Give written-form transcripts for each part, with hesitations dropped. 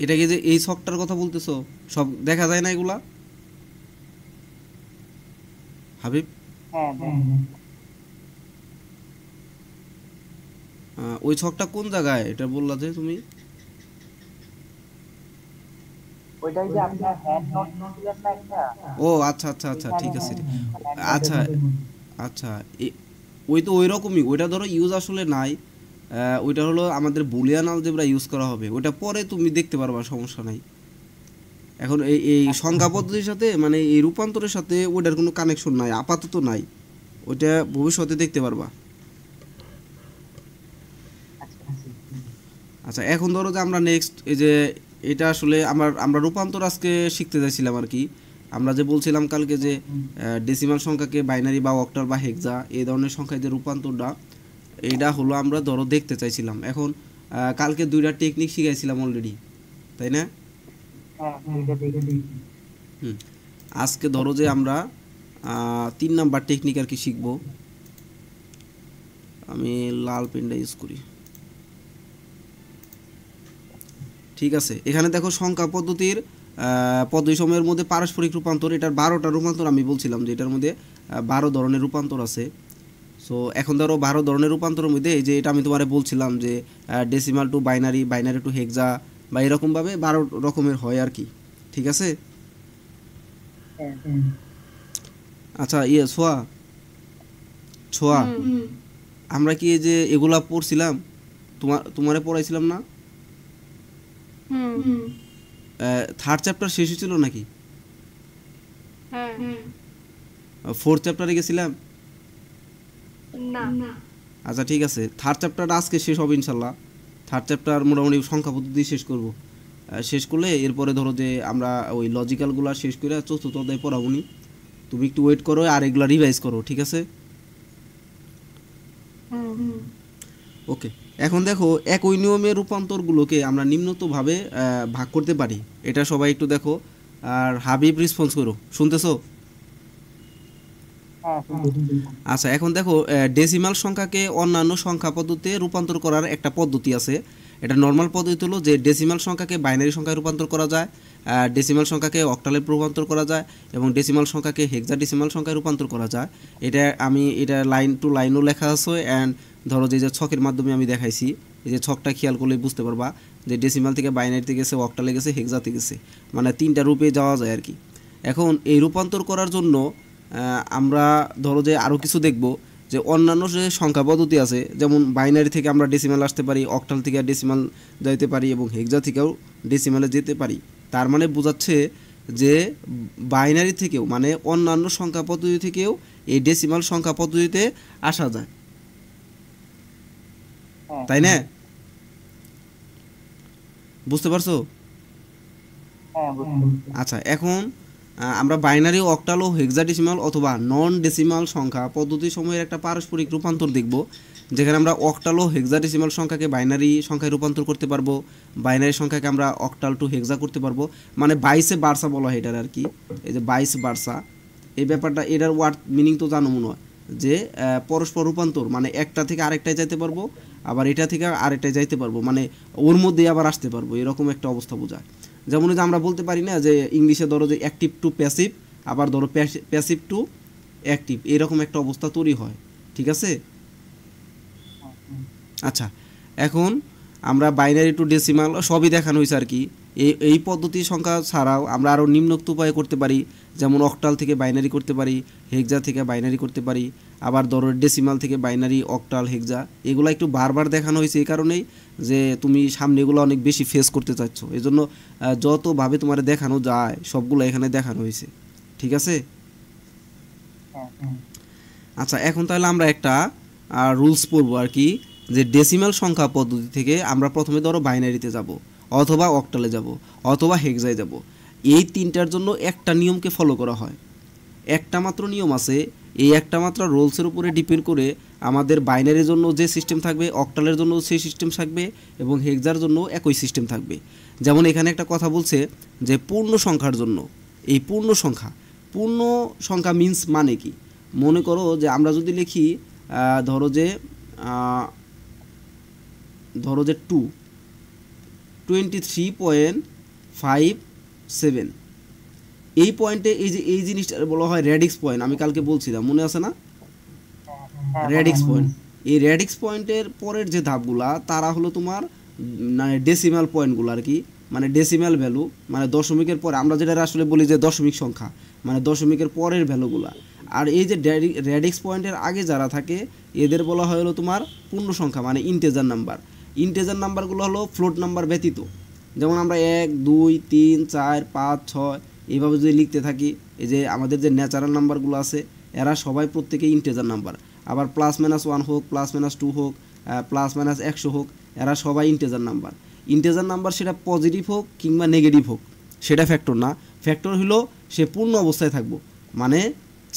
এটাকে যে এই ছকটার কথা বলতেছো, সব দেখা যায় না এগুলা হাবিব? হ্যাঁ, ওই ছকটা কোন জায়গায় এটা বললা যে তুমি? ওইটাই যে আপনার হ্যান্ড নোট দিছিলেন না একটা, ও আচ্ছা আচ্ছা আচ্ছা, এইখানে ঠিক আছে হ্যান্ড নোটের আচ্ছা মধ্যে। আচ্ছা। ওই তো ওই রকমই, ওইটা ধরো ইউজ আসলে নাই। ওইটা হলো আমাদের বুলিয়ান আলজেব্রা ইউজ করা হবে, ওইটা পরে তুমি দেখতে পারবা, সমস্যা নাই। এখন এই এই আচ্ছা, সংখ্যা পদ্ধতির সাথে মানে এই রূপান্তরের সাথে ওইটার কোনো কানেকশন নাই, আপাতত নাই। ওইটা ভবিষ্যতে দেখতে পারবা। আচ্ছা। আচ্ছা, এখন ধরো যে আমরা নেক্সট এই যে এটা আসলে আমরা রূপান্তর আজকে শিখতে চাইছিলাম আর কি। আমরা যে বলছিলাম কালকে যে ডেসিমাল সংখ্যাকে বাইনারি বা অক্টাল বা হেক্সা এই ধরনের সংখ্যায় যে রূপান্তরটা, এইটা হলো আমরা ধরো দেখতে চাইছিলাম। এখন কালকে দুইটা টেকনিক শিখাইছিলাম অলরেডি, তাই না? হ্যাঁ, দুইটা দেখছি। হুম। আজকে ধরো যে আমরা 3 নাম্বার টেকনিক আর কি শিখবো। আমি লাল পেনটা ইউজ করি। ঠিক আছে, এখানে দেখো সংখ্যা পদ্ধতির পদ্ধতিসমূহের মধ্যে পারস্পরিক রূপান্তর, এটার 12টা রূপান্তর আমি বলছিলাম যে এটার মধ্যে 12 ধরনের রূপান্তর আছে। সো এখন ধরো 12 ধরনের রূপান্তরের মধ্যে এই যে এটা আমি তোমারে বলছিলাম যে decimal to binary, binary to hexa, বা এরকমভাবে 12 রকমের হয় আর কি। ঠিক আছে। হ্যাঁ, আচ্ছা, ইয়ে ছোয়া ছোয়া, আমরা কি এই যে এগুলা পড়ছিলাম, তোমারে পড়াইছিলাম না? থার্ড চ্যাপ্টার শেষ হয়েছিল নাকি? ফোর্থ চ্যাপ্টারে গেছিলাম। আচ্ছা ঠিক আছে, থার্ড চ্যাপ্টার আজকে শেষ হবে ইনশাল্লাহ। থার্ড চ্যাপ্টার মোটামুটি সংখ্যা পদ্ধতি শেষ করব। শেষ করলে এরপরে ধরো যে আমরা ওই লজিক্যালগুলো শেষ করে চতুর্থ অধ্যায় পড়াবো নি। তুমি একটু ওয়েট করো আর এগুলা রিভাইজ করো, ঠিক আছে? ওকে। এখন দেখো একই নিয়মের রূপান্তরগুলোকে আমরা নিম্নতভাবে ভাগ করতে পারি। এটা সবাই একটু দেখো। আর হাবিব রেসপন্স করো, শুনতেছো? হ্যাঁ, শুনতেছি। আচ্ছা, এখন দেখো ডেসিমাল সংখ্যাকে অন্যান্য সংখ্যা পদ্ধতিতে রূপান্তর করার একটা পদ্ধতি আছে। এটা নর্মাল পদ্ধতি হলো যে ডেসিমাল সংখ্যাকে বাইনারি সংখ্যায় রূপান্তর করা যায়, ডেসিমাল সংখ্যাকে অক্টালে রূপান্তর করা যায়, এবং ডেসিমাল সংখ্যাকে হেক্সাডেসিমাল সংখ্যায় রূপান্তর করা যায়। এটা লাইন টু লাইনও লেখা আছে, অ্যান্ড ধরো যে ছকের মাধ্যমে আমি দেখাইছি। এই যে ছকটা খেয়াল করলে বুঝতে পারবা যে ডেসিমাল থেকে বাইনারিতে গেছে, অক্টালে গেছে, হেক্সাতে গেছে, মানে 3টা রূপে যাওয়া যায় আর কি। এখন এই রূপান্তর করার জন্য আমরা ধরো যে আরও কিছু দেখব, যে অন্যান্য যে সংখ্যা পদ্ধতি আছে, যেমন বাইনারি থেকে আমরা ডেসিমাল আসতে পারি, অক্টাল থেকে ডেসিমাল যাইতে পারি, এবং হেক্সা থেকেও ডেসিমালে যেতে পারি। তার মানে বোঝাচ্ছে যে বাইনারি থেকেও মানে অন্যান্য সংখ্যা পদ্ধতি থেকেও এই ডেসিমাল সংখ্যা পদ্ধতিতে আসা যায়, হ্যাঁ, তাই না? বুঝতে পারছো? হ্যাঁ, বুঝতে পারছি। আচ্ছা, এখন আমরা বাইনারি, অক্টাল ও হেক্সাডেসিমাল অথবা নন ডেসিমাল সংখ্যা পদ্ধতি সমূহের একটা পারস্পরিক রূপান্তর দেখব, যেখানে আমরা অক্টাল ও হেক্সাডেসিমাল সংখ্যাকে বাইনারি সংখ্যায় রূপান্তর করতে পারবো, বাইনারি সংখ্যাকে আমরা অক্টাল টু হেক্সা করতে পারবো। মানে 22 বার্সা বলা হয় এটার আর কি। এই যে 22 বার্সা, এই ব্যাপারটা, এটার ওয়ার্ড মিনিং তো জানো মনে হয়, যে পরস্পর রূপান্তর মানে একটা থেকে আরেকটায় যাইতে পারবো, আবার এটা থেকে আরেকটায় যাইতে পারবো, মানে ওর মধ্যেই আবার আসতে পারবো, এরকম একটা অবস্থা বোঝায়। যেমন যে আমরা বলতে পারি না যে ইংলিশে ধরো যে অ্যাক্টিভ টু প্যাসিভ, আবার ধরো প্যাসিভ টু অ্যাক্টিভ, এরকম একটা অবস্থা তৈরি হয়। ঠিক আছে। আচ্ছা, এখন আমরা বাইনারি টু ডেসিমাল সবই দেখানো হয়েছে আর কি। এই পদ্ধতি সংখ্যা ছাড়াও আমরা আরও নিম্নোক্ত উপায়ে করতে পারি, যেমন অক্টাল থেকে বাইনারি করতে পারি, হেক্সা থেকে বাইনারি করতে পারি, আবার ধরো ডেসিমাল থেকে বাইনারি, অক্টাল, হেক্সা। এগুলো একটু বারবার দেখানো হয়েছে এই কারণেই যে তুমি সামনে এগুলো অনেক বেশি ফেস করতে চাচ্ছ, এই জন্য যতভাবে তোমার দেখানো যায় সবগুলো এখানে দেখানো হয়েছে। ঠিক আছে। হ্যাঁ, আচ্ছা, এখন তাহলে আমরা একটা রুলস পড়বো আর কি, যে ডেসিমাল সংখ্যা পদ্ধতি থেকে আমরা প্রথমে ধরো বাইনারিতে যাব, অথবা অক্টালে যাব, অথবা হেক্সায় যাব। এই তিনটার জন্য একটা নিয়মকে ফলো করা হয়, একটা মাত্র নিয়ম আছে। এই একটা মাত্র রোলসের উপরে ডিপেন্ড করে আমাদের বাইনারির জন্য যে সিস্টেম থাকবে, অক্টালের জন্য সেই সিস্টেম থাকবে, এবং হেক্সার জন্য একই সিস্টেম থাকবে। যেমন এখানে একটা কথা বলছে যে পূর্ণ সংখ্যার জন্য, এই পূর্ণ সংখ্যা মিন্স মানে কি? মনে করো যে আমরা যদি লিখি ধরো যে আহ, ধরো যে 2, 23.57। এই পয়েন্টে এই যে এই জিনিসটা বলা হয় রেডিক্স পয়েন্ট, আমি কালকে বলছিলাম মনে আছে না? রেডিক্স পয়েন্ট, এই রেডিক্স পয়েন্টের পরের যে ধাপগুলা তারা হলো তোমার মানে ডেসিমাল পয়েন্টগুলো আর কি, মানে ডেসিমাল ভ্যালু, মানে দশমিকের পরে আমরা যেটা আসলে বলি যে দশমিক সংখ্যা, মানে দশমিকের পরের ভ্যালুগুলা। আর এই যে রেডিক্স পয়েন্টের আগে যারা থাকে এদের বলা হয় হলো তোমার পূর্ণ সংখ্যা, মানে ইন্টেজার নাম্বার। ইন্টেজার নাম্বারগুলো হলো ফ্লোট নাম্বার ব্যতীত, যেমন আমরা 1 2 3 4 5 6 এইভাবে যদি লিখতে থাকি, এই যে আমাদের যে ন্যাচারাল নাম্বারগুলো আছে এরা সবাই প্রত্যেকেই ইন্টেজার নাম্বার। আবার +-1 হোক, +-2 হোক, +-100 হোক, এরা সবাই ইন্টেজার নাম্বার। ইন্টেজার নাম্বার সেটা পজিটিভ হোক কিংবা নেগেটিভ হোক সেটা ফ্যাক্টর না, ফ্যাক্টর হলো সে পূর্ণ অবস্থায় থাকবো, মানে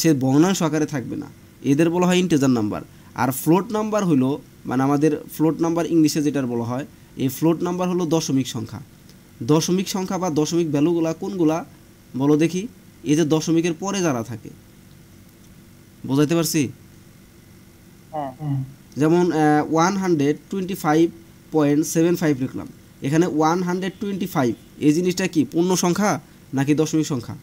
সে ভগ্নাংশ আকারে থাকবে না, এদের বলা হয় ইন্টেজার নাম্বার। আর ফ্লোট নাম্বার হলো মানে আমাদের ফ্লোট নাম্বার ইংলিশে যেটার বলা হয়, এই ফ্লোট নাম্বার হলো দশমিক সংখ্যা। দশমিক সংখ্যা বা দশমিক ভ্যালুগুলা কোনগুলা বলো দেখি? এই যে দশমিকের পরে যারা থাকে, বোঝাইতে পারছি? যেমন 125.75 লিখলাম, এখানে 125 এই জিনিসটা কি পূর্ণ সংখ্যা নাকি দশমিক সংখ্যা?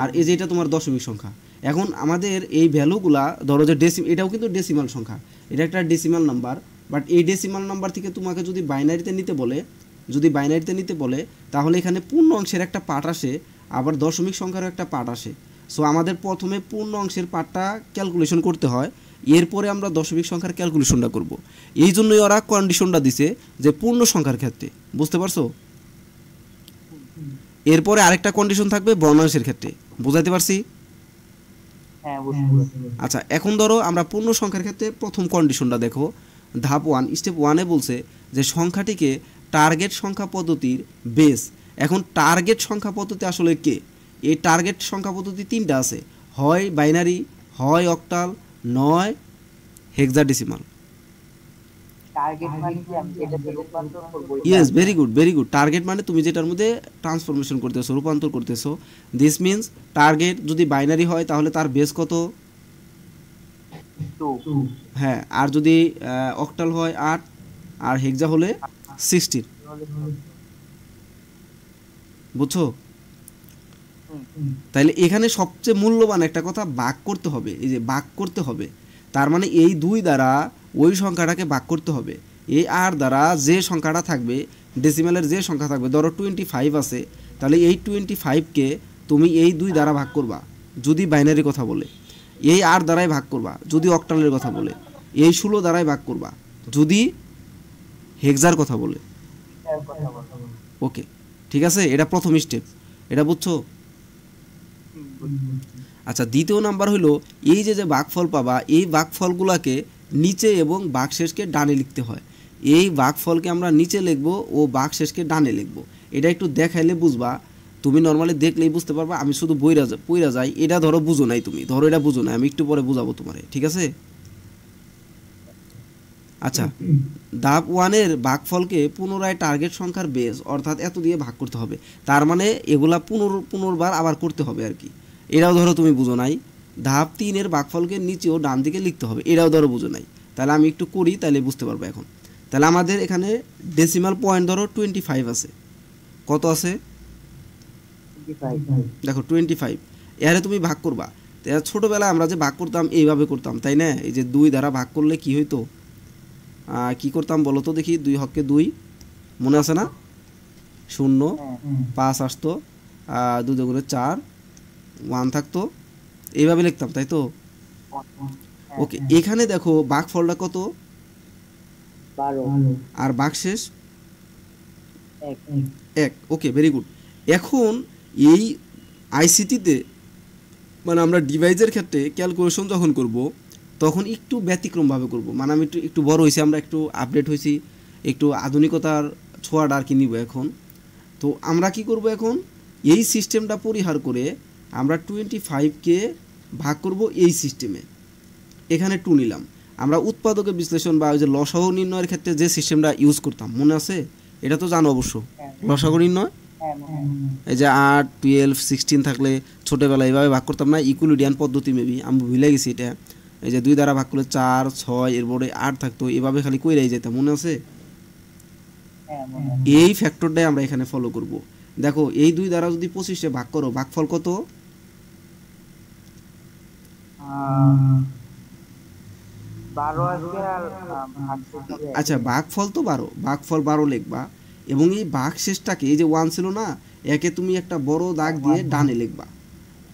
আর এই যে এটা তোমার দশমিক সংখ্যা। এখন আমাদের এই ভ্যালুগুলা ধরো যে এটাও কিন্তু ডেসিমাল সংখ্যা, এটা একটা ডেসিমাল নাম্বার, বাট এই ডেসিমাল নাম্বার থেকে তোমাকে যদি বাইনারিতে নিতে বলে তাহলে এখানে পূর্ণ অংশের একটা পার্ট আসে, আবার দশমিক সংখ্যারও একটা পার্ট আসে। সো আমাদের প্রথমে পূর্ণ অংশের পার্টটা ক্যালকুলেশন করতে হয়, এরপরে আমরা দশমিক সংখ্যার ক্যালকুলেশনটা করব। এই জন্যই ওরা কন্ডিশনটা দিছে যে পূর্ণ সংখ্যার ক্ষেত্রে, বুঝতে পারছো? এরপরে আরেকটা কন্ডিশন থাকবে ভগ্নাংশের ক্ষেত্রে, বোঝাইতে পারছি? আচ্ছা, এখন ধরো আমরা পূর্ণ সংখ্যার ক্ষেত্রে প্রথম কন্ডিশনটা দেখো, ধাপ 1 স্টেপ 1-এ বলছে যে সংখ্যাটিকে টার্গেট সংখ্যা পদ্ধতির বেস। এখন টার্গেট সংখ্যা পদ্ধতি আসলে কে? এই টার্গেট সংখ্যা পদ্ধতি তিনটা আছে, হয় বাইনারি, হয় অক্টাল, নয় hexadecimal. Yes, very good. Target মানে তুমি যেটার মধ্যে ট্রান্সফরমেশন করতেছো, রূপান্তর করতেছো। দিস মিনস টার্গেট যদি বাইনারি হয় তাহলে তার বেস কত? 2। হ্যাঁ, আর যদি অক্টাল হয় 8, আর হেক্সা হলে 16। বুঝছো? তাইলে এখানে সবচেয়ে মূল্যবান একটা কথা ভাগ করতে হবে, এই যে ভাগ করতে হবে, তার মানে এই 2 দ্বারা ওই সংখ্যাটাকে ভাগ করতে হবে। এই আর দ্বারা যে সংখ্যাটা থাকবে, ডেসিমালের যে সংখ্যা থাকবে, ধরো 25 আছে, তাহলে এই 25কে তুমি এই 2 দ্বারা ভাগ করবা যদি বাইনারি কথা বলে, এই আর দ্বারাই ভাগ করবা যদি অক্টালের কথা বলে, এই 16 দ্বারাই ভাগ করবা যদি হেক্সার কথা বলে। ওকে, ঠিক আছে, এটা প্রথম স্টেপ, এটা বুঝছো? আচ্ছা, দ্বিতীয় নাম্বার হলো এই যে ভাগফল পাবা, এই ভাগফলগুলোকে নিচে এবং ভাগশেষকে ডানে লিখতে হয়। এই ভাগফলকে আমরা নিচে লিখবো ও ভাগশেষকে ডানে লিখবো। এটা একটু দেখাইলে বুঝবা, তুমি নর্মালি দেখলেই বুঝতে পারবা। আমি শুধু পইরা যাই, এটা ধরো বুঝো নাই, তুমি ধরো এটা বুঝো নাই, আমি একটু পরে বুঝাবো তোমারে, ঠিক আছে? আচ্ছা, ধাপ 1-এর ভাগফলকে পুনরায় টার্গেট সংখ্যার বেস অর্থাৎ এত দিয়ে ভাগ করতে হবে, তার মানে এগুলা পুনর্বার আবার করতে হবে আর কি। এটাও ধরো তুমি বুঝো নাই। ধাপ 3-এর ভাগফলকে নিচে ও ডান দিকে লিখতে হবে, এটাও ধরো বুঝো নাই। তাহলে আমি একটু করি, তাহলে বুঝতে পারবো এখন। তাহলে আমাদের এখানে ডেসিমাল পয়েন্ট ধরো 25 আছে। কত আছে? দেখো 25, এরে তুমি ভাগ করবা। ছোটোবেলায় আমরা যে ভাগ করতাম এইভাবে করতাম, তাই না? এই যে 2 দ্বারা ভাগ করলে কি হইতো, কি করতাম বলো তো দেখি? 2 হকে 2, মনে আছে না? 0 5 আসতো, 2 দুগুণে 4, 1 থাকতো, এইভাবে লিখতাম, তাই তো? ওকে, এখানে দেখো ভাগফলটা কত? 12 আর ভাগশেষ 1। ওকে, ভেরি গুড। এখন এই আইসিটিতে মানে আমরা ডিভাইসের ক্ষেত্রে ক্যালকুলেশন যখন করব তখন একটু ব্যতিক্রমভাবে করব, মানে আমি একটু বড় হয়েছি, আমরা একটু আপডেট হয়েছি, একটু আধুনিকতার ছোঁয়াটা আর কি নিব এখন। তো আমরা কি করব এখন? এই সিস্টেমটা পরিহার করে আমরা 25কে ভাগ করব এই সিস্টেমে। এখানে 2 নিলাম। আমরা উৎপাদকের বিশ্লেষণ বা ওই যে লসাগু নির্ণয়ের ক্ষেত্রে যে সিস্টেমটা ইউজ করতাম, মনে আছে? এটা তো জানো অবশ্য, লসাগু নির্ণয়। এই যে 8 12 16 থাকলে ছোটোবেলায় এইভাবে ভাগ করতাম না, ইকুইলিডিয়ান পদ্ধতি, মেবি আমি ভুলে গেছি এটা। এই যে 2 দ্বারা ভাগ করলে 4 6, এরপরে 8 থাকতো, এভাবে খালি কইরাই যেতাম, মনে আছে? হ্যাঁ মনে আছে। এই ফ্যাক্টরটাই আমরা এখানে ফলো করব। দেখো এই 2 দ্বারা যদি 25 ভাগ করো, ভাগফল কত? 12 আসবে আর ভাগশেষ হবে এক। আচ্ছা ভাগফল তো 12, ভাগফল 12 লিখবা এবং এই ভাগশেষটাকে এই যে 1 ছিল না, একে তুমি একটা বড় দাগ দিয়ে ডানে লিখবা।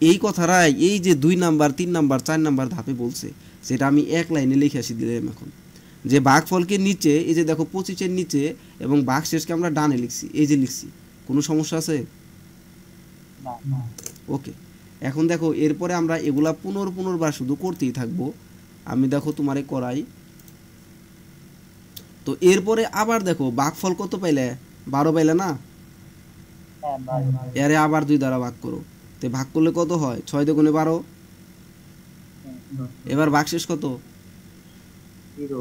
এই কথাটাই এই যে 2 নাম্বার 3 নাম্বার 4 নাম্বার ধাপে বলছে, সেটা আমি এক লাইনে লিখে আসি দিলাম এখন। যে ভাগফলকে নিচে এই যে দেখো 25-এর নিচে এবং ভাগশেষকে আমরা ডানে লিখছি, এই যে লিখছি। কোনো সমস্যা আছে? না। ওকে। এখন দেখো এরপরে আমরা এগুলা পুনর্বার শুধু করতেই থাকবো। আমি দেখো তোমারে করাই। তো এরপরে আবার দেখো ভাগফল কত পাইলে? 12 পাইলে না? হ্যাঁ 12। এরে আবার 2 দ্বারা ভাগ করো। তো ভাগ করলে কত হয়? 6 দুগুণে 12। এবার ভাগশেষ কত? 0।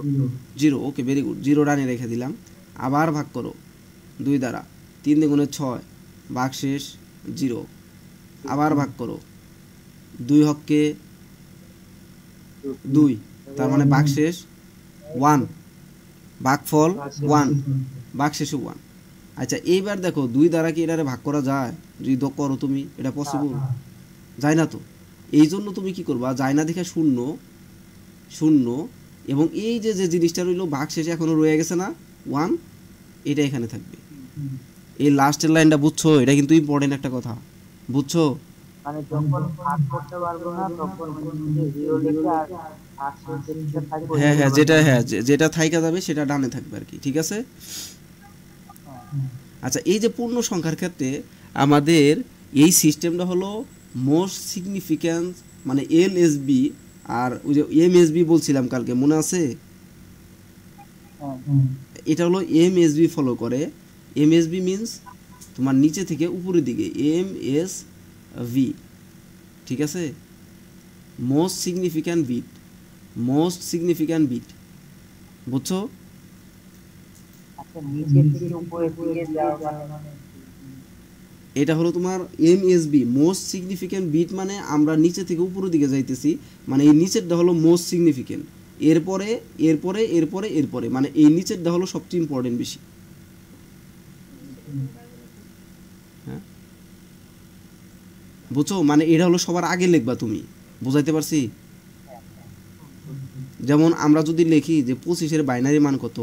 0। ওকে, ভেরি গুড। 0 ডানে রেখে দিলাম। আবার ভাগ করো 2 দ্বারা। 3 দুগুণে 6, ভাগশেষ 0। আবার ভাগ করো 2 হককে 2, তার মানে ভাগশেষ 1, ভাগফল 1, ভাগশেষ 1। আচ্ছা এইবার দেখো 2 দ্বারা কি এটারে ভাগ করা যায়? যদি করো তুমি, এটা পসিবল যায় না তো। এই জন্য তুমি কি করবা, যায় না দেখে 0 0 এবং এই যে যে জিনিসটা রইলো ভাগশেষে এখনো রয়ে গেছে না 1, এটা এখানে থাকবে। এই লাস্টের লাইনটা বুঝছো? এটা কিন্তু ইম্পর্টেন্ট একটা কথা, বুঝছো? মানে যখন ভাগ করতে পারবো না তখন ওই নিচে 0 লিখে আর ভাগশেষ যেটা থাকবে হ্যাঁ ওইটা হ্যাঁ, আবার যেটা ডানে। হ্যাঁ যেটা থাইকা যাবে সেটা ডানে থাকবে আর কি, ঠিক আছে? আচ্ছা এই যে পূর্ণ সংখ্যার ক্ষেত্রে আমাদের এই সিস্টেমটা হলো মোস্ট সিগনিফিক্যান্স, মানে এলএসবি আর ওই যে এমএসবি বলছিলাম কালকে, মনে আছে? হ্যাঁ এটা হলো এমএসবি ফলো করে। এমএসবি মিন্স তোমার নিচে থেকে উপরের দিকে, এমএসভি, ঠিক আছে? Most significant bit, most significant bit, বুঝছো? আচ্ছা নিচের থেকে উপরের দিকে যাওয়া মানে এটা হলো তোমার এমএসবি, মোস্ট সিগনিফিক্যান্ট বিট, মানে আমরা নিচে থেকে উপরের দিকে যাইতেছি, মানে এই নিচেরটা হলো মোস্ট সিগনিফিক্যান্ট। এরপরে এরপরে এরপরে এরপরে মানে এই নিচেরটা হলো সবচেয়ে ইম্পর্টেন্ট বেশি। হ্যাঁ বুঝছো? মানে এটা হলো সবার আগে লিখবা তুমি, বুঝাইতে পারছি? যেমন আমরা যদি লিখি যে 25-এর বাইনারি মান কত,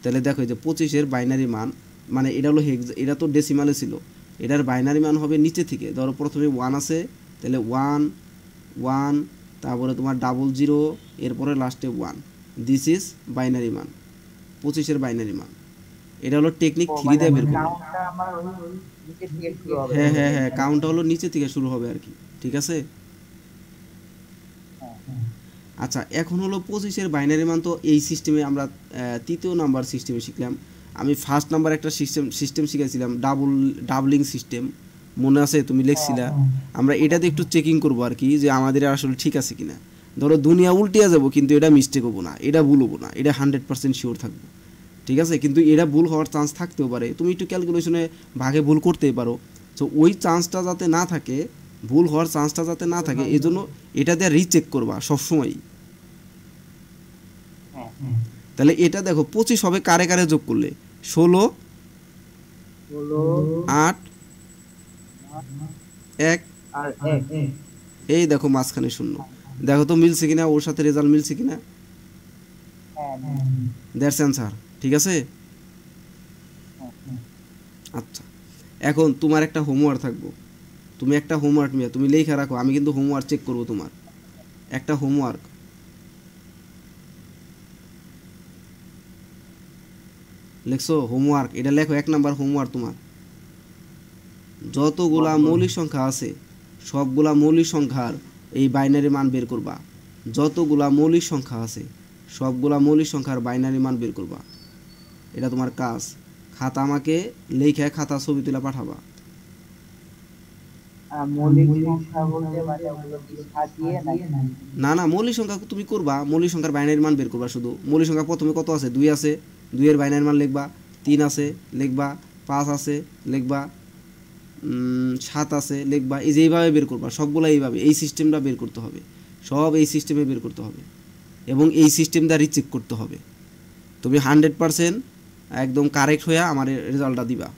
তাহলে দেখো এই যে 25-এর বাইনারি মান, মানে এটা হলো এটা তো ডেসিমালে ছিল, এটার বাইনারি মান হবে নিচে থেকে। ধরো প্রথমে 1 আছে, তাহলে 1 1, তারপরে তোমার 00, এরপরে লাস্টে 1। দিস ইজ বাইনারি মান, 25-এর বাইনারি মান। এটা হলো টেকনিক 3 দিয়ে বের করবে। কাউন্টটা আমার ওই নিচের থেকে শুরু হবে। হ্যাঁ হ্যাঁ হ্যাঁ, কাউন্টটা হলো নিচে থেকে শুরু হবে আর কি, ঠিক আছে? আচ্ছা এখন হলো 25-এর বাইনারি মান। তো এই সিস্টেমে আমরা তৃতীয় নাম্বার সিস্টেমে শিখলাম। আমি ফার্স্ট নাম্বার একটা সিস্টেম শিখেছিলাম, ডাবলিং সিস্টেম, মনে আছে? তুমি লিখছিলা। আমরা এটাতে একটু চেকিং করবো আর কি, যে আমাদের আসলে ঠিক আছে কিনা। ধরো দুনিয়া উল্টিয়া যাবো কিন্তু এটা মিস্টেক হবো না, এটা ভুল হবো না, এটা 100% শিওর থাকবো, ঠিক আছে? কিন্তু এটা ভুল হওয়ার চান্স থাকতেও পারে, তুমি একটু ক্যালকুলেশনে ভাগে ভুল করতেই পারো। তো ওই চান্সটা যাতে না থাকে, ভুল হওয়ার চান্সটা যাতে না থাকে, এই জন্য এটা দিয়ে রিচেক করবা সবসময়। তাহলে এটা দেখো 25 হবে কারে কারে যোগ করলে? 16, 8, 1 আর 1। এই দেখো মাঝখানে 0। দেখো তো মিলছে কিনা, ওর সাথে রেজাল্ট মিলছে কিনা। হ্যাঁ দ্যাটস অ্যান্সার, ঠিক আছে? আচ্ছা এখন তোমার একটা হোমওয়ার্ক থাকবো, তুমি একটা হোমওয়ার্ক নিয়ে তুমি লেখা রাখো, আমি কিন্তু হোমওয়ার্ক চেক করবো তোমার। একটা হোমওয়ার্ক, লেখছো? হোমওয়ার্ক এটা লেখো, 1 নাম্বার হোমওয়ার্ক তোমার। যতগুলা মৌলিক সংখ্যা আছে সবগুলা মৌলিক সংখ্যার এই বাইনারি মান বের করবা। যতগুলা মৌলিক সংখ্যা আছে সবগুলা মৌলিক সংখ্যার বাইনারি মান বের করবা। এটা তোমার কাজ। খাতা আমাকে লেখা খাতা ছবি তুলে পাঠাবা। মৌলিক সংখ্যা বলতে মানে ওগুলো কি সাজিয়ে নাকি? না না, মৌলিক সংখ্যা তুমি করবা, মৌলিক সংখ্যার বাইনারি মান বের করবা শুধু। মৌলিক সংখ্যা প্রথমে কত আছে? 2 আছে, 2 এর বাইনারি মান লিখবা। 3 আছে লিখবা, 5 আছে লিখবা, 7 আছে লিখবা। এই যে এইভাবে বের করবা সবগুলো, এইভাবে এই সিস্টেমটা বের করতে হবে, সব এই সিস্টেমে বের করতে হবে এবং এই সিস্টেমটা রিচেক করতে হবে। তুমি 100% একদম কারেক্ট হয়ে আমার রেজাল্টটা দিবা।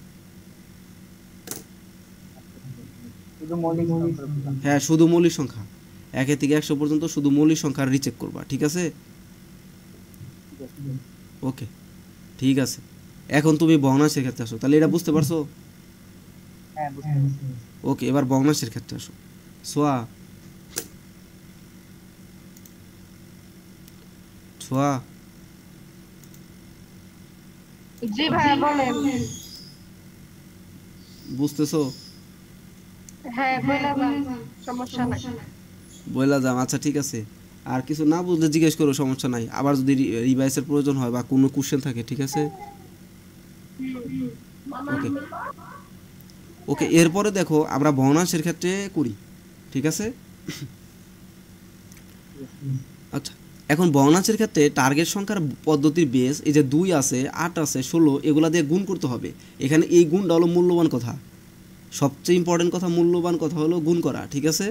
শুধু মৌলিক সংখ্যাগুলো। হ্যাঁ, শুধু মৌলিক সংখ্যা 1 থেকে 100 পর্যন্ত শুধু মৌলিক সংখ্যা রিচেক করবা, ঠিক আছে? ঠিক আছে। ওকে, ঠিক আছে। এখন তুমি ভগ্নাংশের ক্ষেত্রে আসো, তাহলে এটা বুঝতে পারছো? হ্যাঁ, বুঝতে পারছি। ওকে, এবার ভগ্নাংশের ক্ষেত্রে আসো। সোয়া, ছোয়া, জি ভাইয়া বলেন। বুঝতেছো? হ্যাঁ বলে যান, সমস্যা নাই। বইলা যাম, আচ্ছা ঠিক আছে। আর কিছু না বুঝলে জিজ্ঞেস করো, সমস্যা নাই। আবার যদি রিভাইসের প্রয়োজন হয় বা কোনো কোশ্চেন থাকে, ঠিক আছে? ওকে, ওকে। এরপরে দেখো আমরা ভগ্নাংশের ক্ষেত্রে করি, ঠিক আছে? আচ্ছা, এখন ভগ্নাংশের ক্ষেত্রে টার্গেট সংখ্যার পদ্ধতির বেস এই যে 2 আছে, 8 আছে, 16 এগুলা দিয়ে গুণ করতে হবে। এখানে এই গুণটা হলো মূল্যবান কথা, সবচেয়ে ইম্পর্টেন্ট কথা, মূল্যবান কথা হলো গুণ করা, ঠিক আছে?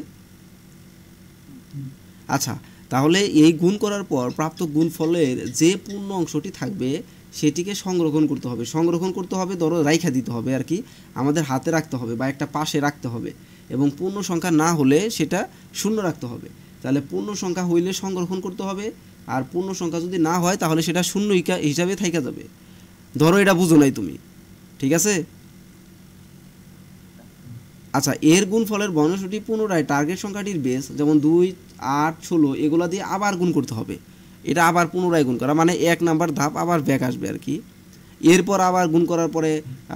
আচ্ছা, তাহলে এই গুণ করার পর প্রাপ্ত গুণফলের যে পূর্ণ অংশটি থাকবে সেটিকে সংরক্ষণ করতে হবে। সংরক্ষণ করতে হবে, ধরো রাইখা দিতে হবে আর কি, আমাদের হাতে রাখতে হবে বা একটা পাশে রাখতে হবে। এবং পূর্ণ সংখ্যা না হলে সেটা শূন্য রাখতে হবে। তাহলে পূর্ণ সংখ্যা হইলে সংরক্ষণ করতে হবে, আর পূর্ণ সংখ্যা যদি না হয় তাহলে সেটা শূন্য হিসাবে থাইকা যাবে। ধরো এটা বুঝো নাই তুমি, ঠিক আছে? আচ্ছা, এর গুণফলের ভগ্নাংশটি পুনরায় টার্গেট সংখ্যাটির বেস যেমন 2, 8, 16 এগুলা দিয়ে আবার গুণ করতে হবে। এটা আবার পুনরায় গুণ করা মানে 1 নাম্বার ধাপ আবার ব্যাক আসবে আর কি। এরপর আবার গুণ করার পরে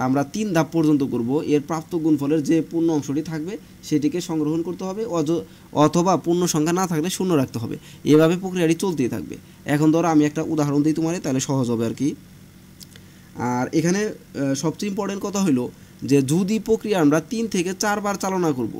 আমরা 3 ধাপ পর্যন্ত করব। এর প্রাপ্ত গুণফলের যে পূর্ণ অংশটি থাকবে সেটিকে সংগ্রহণ করতে হবে, অথবা পূর্ণ সংখ্যা না থাকলে শূন্য রাখতে হবে। এভাবে প্রক্রিয়াটি চলতেই থাকবে। এখন ধরো আমি একটা উদাহরণ দিই তোমারে, তাহলে সহজ হবে আর কি। আর এখানে সবচেয়ে ইম্পর্টেন্ট কথা হলো যে যদি প্রক্রিয়া আমরা 3 থেকে 4 বার চালনা করব,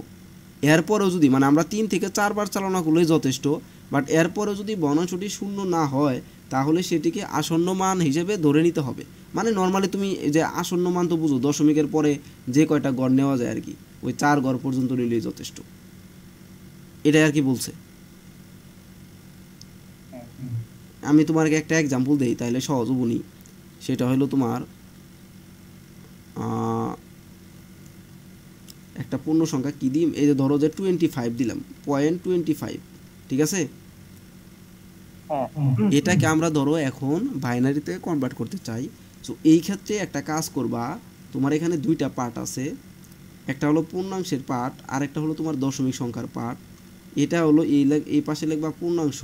এরপরেও যদি মানে আমরা 3 থেকে 4 বার চালনা করলেই যথেষ্ট, বাট এরপরেও যদি ভগ্নাংশটি শূন্য না হয় তাহলে সেটিকে আসন্ন মান হিসেবে ধরে নিতে হবে। মানে নর্মালি তুমি যে আসন্ন মান তো বুঝো, দশমিকের পরে যে কয়টা গড় নেওয়া যায় আর কি, ওই 4 গড় পর্যন্ত নিলেই যথেষ্ট। এটাই আর কি বলছে। আমি তোমাকে একটা এক্সাম্পল দেই তাহলে সহজ হবনি। সেটা হলো তোমার একটা পূর্ণ সংখ্যা কি দিই, এই যে ধরো যে 25 দিলাম, 0.25, ঠিক আছে? এটাকে আমরা ধরো এখন বাইনারিতে কনভার্ট করতে চাই। সো এই ক্ষেত্রে একটা কাজ করবা, তোমার এখানে 2টা পার্ট আছে, একটা হলো পূর্ণাংশের পার্ট আর একটা হলো তোমার দশমিক সংখ্যার পার্ট। এটা হলো এই পাশে লিখবা পূর্ণাংশ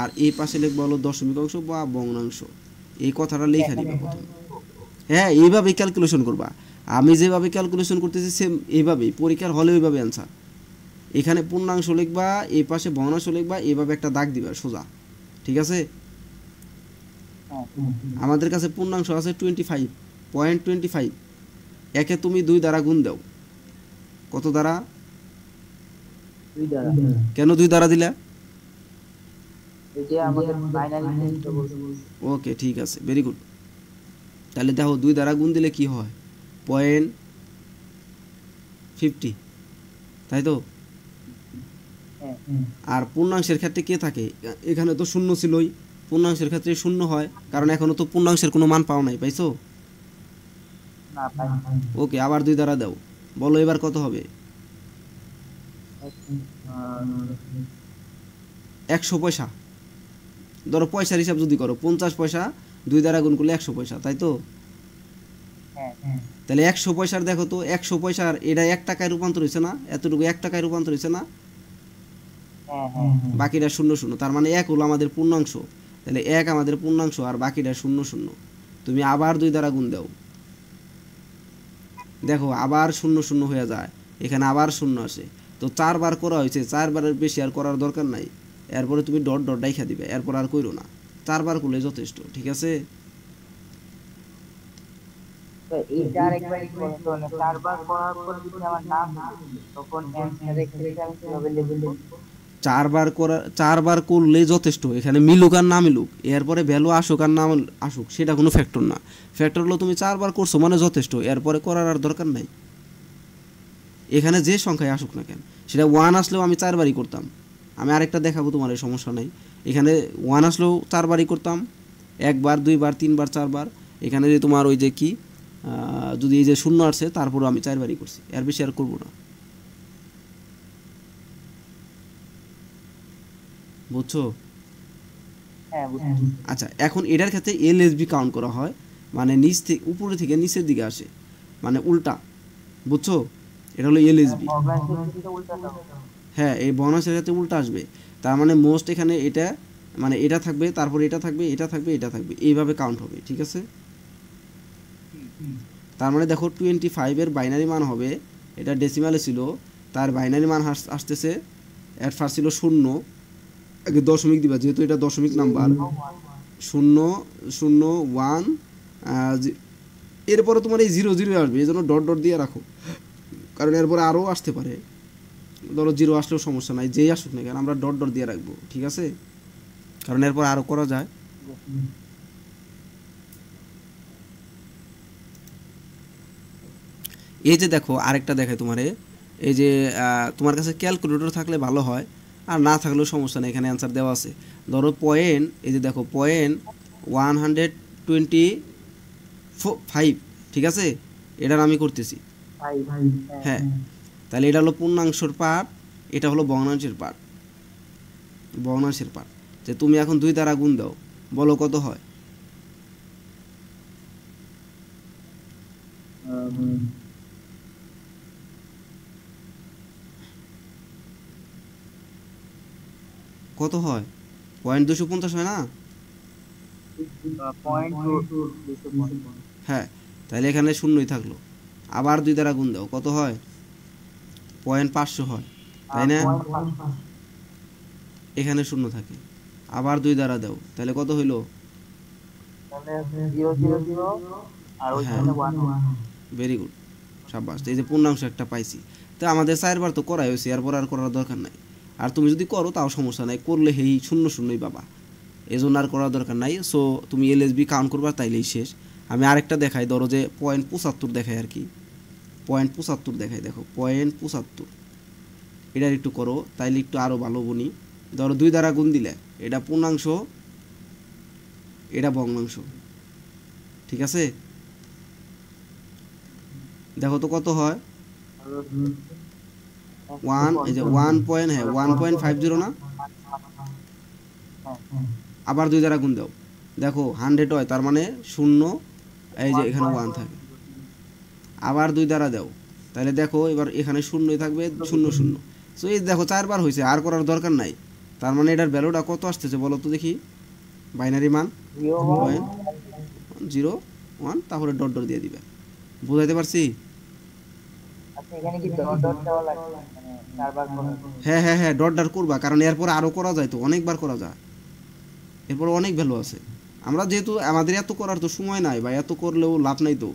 আর এই পাশে লিখবা হলো দশমিক অংশ বা ভগ্নাংশ। এই কথাটা লেখা দিবা প্রথমে। হ্যাঁ, এইভাবেই ক্যালকুলেশন করবা। আমি যেভাবে ক্যালকুলেশন করতেছি সেম এইভাবেই, পরীক্ষার হলে ওইভাবে অ্যান্সার। এখানে পূর্ণাংশ লিখবা, এই পাশে ভগ্নাংশ লিখবা, এইভাবে একটা দাগ দিবা সোজা, ঠিক আছে? আমাদের কাছে পূর্ণাংশ আছে 25.25, একে তুমি 2 দ্বারা গুণ দাও। কত দ্বারা? 2 দ্বারা। কেন 2 দ্বারা দিলা? এই যে আমাদের বাইনারি তো বলছে। ওকে, ঠিক আছে, ভেরি গুড। তাহলে দেখো 2 দ্বারা গুণ দিলে কি হয়, 0.50, তাই তো? আর পূর্ণাংশের ক্ষেত্রে কে থাকে? এখানে তো শূন্য ছিলই, পূর্ণাংশের ক্ষেত্রে শূন্য হয়, কারণ এখনো তো পূর্ণাংশের কোনো মান পাও নাই, পাইছো? না পাই। ওকে, আবার 2 দ্বারা দাও, বলো এবার কত হবে? 100 পয়সা। ধরো পয়সার হিসাব যদি করো, 50 পয়সা 2 দ্বারা গুণ করলে 100 পয়সা, তাই তো? তাহলে 100 পয়সার দেখো তো, 100 পয়সার এটা 1 টাকায় রূপান্তর হয়েছে না? এতটুকু 1 টাকায় রূপান্তর হয়েছে না? বাকিটা 0 তার মানে 1 হলো আমাদের পূর্ণাংশ। তাহলে 1 আমাদের পূর্ণাংশ আর বাকিটা 0। তুমি আবার 2 দ্বারা গুণ দাও, দেখো আবার 0 হয়ে যায়, এখানে আবার 0 আসে। তো 4 বার করা হয়েছে, 4 বারের বেশি আর করার দরকার নাই। এরপরে তুমি ডট ডট ডাইখা দিবে, এরপর আর কইরো না, 4 বার করলে যথেষ্ট, ঠিক আছে? তো এইটা আরেকবার বলতে হলো 4 বার করার পর যদি আমার নাম তখন অ্যানসারে ক্ষেত্রে আমি কিভাবে লিখব? 4 বার করলে যথেষ্ট, এখানে মিলুক আর না মিলুক, এরপরে ভ্যালু আসুক আর না আসুক সেটা কোনো ফ্যাক্টর না। ফ্যাক্টর হলো তুমি 4 বার করছো মানে যথেষ্ট, এরপরে করার আর দরকার নাই। এখানে যে সংখ্যায় আসুক না কেন, সেটা 1 আসলেও আমি 4 বারই করতাম। আমি আরেকটা দেখাবো তোমার, এই সমস্যা নাই। এখানে 1 আসলেও 4 বারই করতাম, একবার, দুইবার, তিনবার, চারবার। এখানে যে তোমার ওই যে কি যদি এই যে শূন্য আসছে তারপরও আমি 4বারই করছি, এর বেশি আর করবো না। বুঝছো? হ্যাঁ বুঝছি। আচ্ছা, এখন এটার ক্ষেত্রে এলএসবি কাউন্ট করা হয়, মানে নিচ থেকে উপরে থেকে নিচের দিকে আসে, মানে উল্টা। বুঝছো? এটা হলো এলএসবি। ভগ্নাংশের ক্ষেত্রে উল্টাটা হবে। হ্যাঁ, এই ভগ্নাংশের ক্ষেত্রে উল্টা আসবে। তার মানে মোস্ট এখানে এটা, মানে এটা থাকবে, তারপর এটা থাকবে, এটা থাকবে, এটা থাকবে, এইভাবে কাউন্ট হবে। ঠিক আছে? তার মানে দেখো 25-এর বাইনারি মান হবে, এটা ডেসিমালে ছিল, তার বাইনারি মান আসতেছে, এর ফার্স্ট ছিল শূন্য, আগে দশমিক দিবা যেহেতু এটা দশমিক নাম্বার, 0 0 1, এরপরে তোমার এই 0 0 আসবে, এই জন্য ডট ডট দিয়ে রাখো, কারণ এরপরে আরও আসতে পারে। ধরো 0 আসলেও সমস্যা নাই, যেই আসুক না কেন আমরা ডট ডট দিয়ে রাখবো। ঠিক আছে? কারণ এরপর আরও করা যায়। এই যে দেখো আরেকটা দেখায় তোমারে, এই যে তোমার কাছে ক্যালকুলেটর থাকলে ভালো হয়, আর না থাকলেও সমস্যা নেই, এখানে অ্যান্সার দেওয়া আছে। ধরো পয়েন্ট, এই যে দেখো পয়েন্ট 125, ঠিক আছে? এটার আমি করতেছি। হ্যাঁ, তাহলে এটা হলো পূর্ণাংশের পার্ট, এটা হলো ভগ্নাংশের পার্ট। ভগ্নাংশের পার্ট যে তুমি এখন 2 দ্বারা গুণ দাও, বলো কত হয়? কত হয়? 250 হয় না? হ্যাঁ, তাহলে এখানে শূন্যই থাকলো। আবার 2 দ্বারা গুণ দাও, কত হয়? 500 হয়, তাই না? এখানে শূন্য থাকে। আবার 2 দ্বারা দাও, তাহলে কত হইলো? হ্যাঁ, ভেরি গুড, সাব্বাস। এই যে পূর্ণাংশ একটা পাইছি। তো আমাদের 4বার তো করাই হয়েছে, এরপর আর করার দরকার নাই। আর তুমি যদি করো তাও সমস্যা নাই, করলে হেই শূন্য শূন্যই পাবা, এজন্য আর করার দরকার নাই। সো তুমি এলএসবি কাউন্ট করবা, তাইলেই শেষ। আমি আরেকটা দেখাই, ধরো যে 0.75 দেখাই আর কি, 0.75 দেখাই, দেখো 0.75, এটার একটু করো, তাইলে একটু আরও ভালো বনি। ধরো 2 দ্বারা গুণ দিলে, এটা পূর্ণাংশ, এটা ভগ্নাংশ। ঠিক আছে? দেখো তো কত হয়? 1, এই যে 1.50 না? আবার 2 দ্বারা গুণ দাও, দেখো 100 হয়, তার মানে শূন্য, এই যে এখানে 1 থাকে। আবার 2 দ্বারা দাও, তাহলে দেখো এবার এখানে শূন্যই থাকবে, 0 0। সো এই দেখো 4বার হয়েছে, আর করার দরকার নাই। তার মানে এটার ভ্যালুটা কত আসতেছে বলো তো দেখি? বাইনারি মান 0.01, তারপরে ডট ডট দিয়ে দিবে। বুঝাইতে পারছি? হ্যাঁ হ্যাঁ হ্যাঁ, ডট ডট করবা, কারণ এরপর আরও করা যায়, তো অনেকবার করা যায়, এরপর অনেক ভ্যালু আছে। আমরা যেহেতু আমাদের এত করার তো সময় নাই, বা এত করলেও লাভ নাই, তো